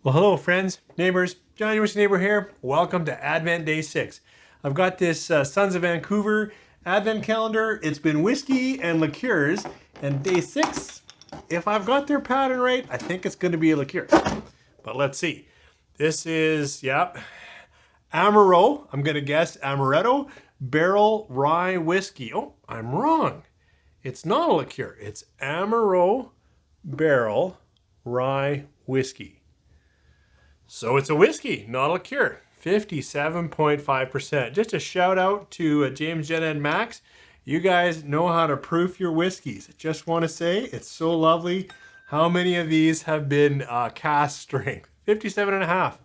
Well, hello, friends, neighbors. Johnny Whisky Neighbor here. Welcome to Advent Day 6. I've got this Sons of Vancouver Advent calendar. It's been whiskey and liqueurs. And Day 6, if I've got their pattern right, I think it's going to be a liqueur. But let's see. This is, Amaro. I'm going to guess Amaretto Barrel Rye Whiskey. Oh, I'm wrong. It's not a liqueur. It's Amaro Barrel Rye Whiskey. So it's a whiskey, not a liqueur. 57.5%. Just a shout out to James, Jenna, and Max. You guys know how to proof your whiskeys. Just want to say it's so lovely. How many of these have been cast strength? 57.5.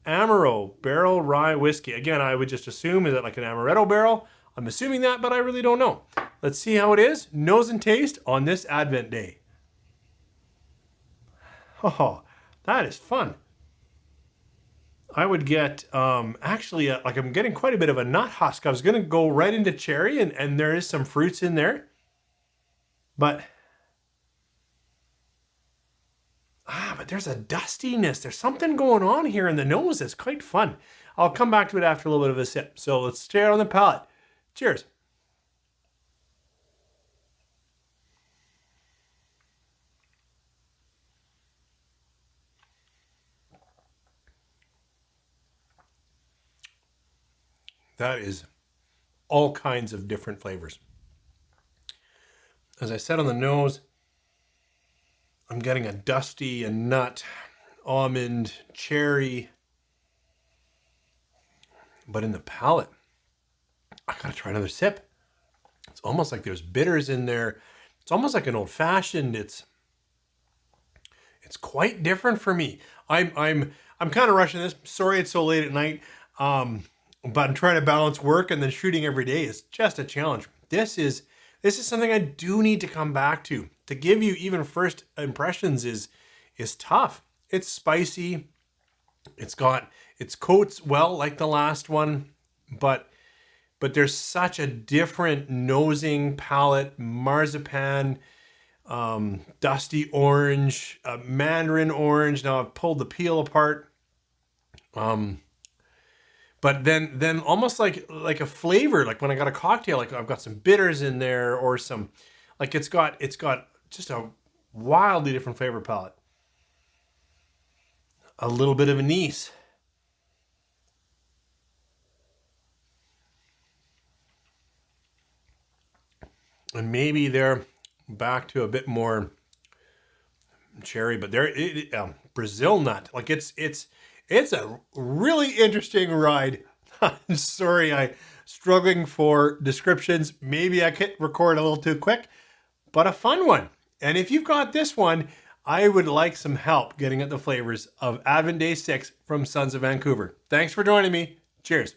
Amaro Barrel Rye Whiskey. Again, I would just assume, is it like an Amaretto barrel? I'm assuming that, but I really don't know. Let's see how it is. Nose and taste on this Advent day. Oh, that is fun. I would get, actually, I'm getting quite a bit of a nut husk. I was going to go right into cherry, and there is some fruits in there. But there's a dustiness. There's something going on here in the nose that's quite fun. I'll come back to it after a little bit of a sip. So let's stare on the palate. Cheers. That is all kinds of different flavors. As I said on the nose, I'm getting a dusty, a nut, almond, cherry. But in the palate, I gotta try another sip. It's almost like there's bitters in there. It's almost like an old fashioned. It's quite different for me. I'm kind of rushing this. Sorry it's so late at night. But I'm trying to balance work and then shooting every day is just a challenge. This is something I do need to come back to. To give you even first impressions is tough. It's spicy. It coats well like the last one, but there's such a different nosing palate, marzipan, dusty orange, mandarin orange. Now I've pulled the peel apart. But then almost like a flavor, like when I got a cocktail, like I've got some bitters in there or some, like it's got just a wildly different flavor palette. A little bit of anise. And maybe they're back to a bit more cherry, but Brazil nut. Like it's a really interesting ride. I'm sorry, I'm struggling for descriptions. Maybe I could record a little too quick, but a fun one. And if you've got this one, I would like some help getting at the flavors of Advent Day 6 from Sons of Vancouver. Thanks for joining me. Cheers.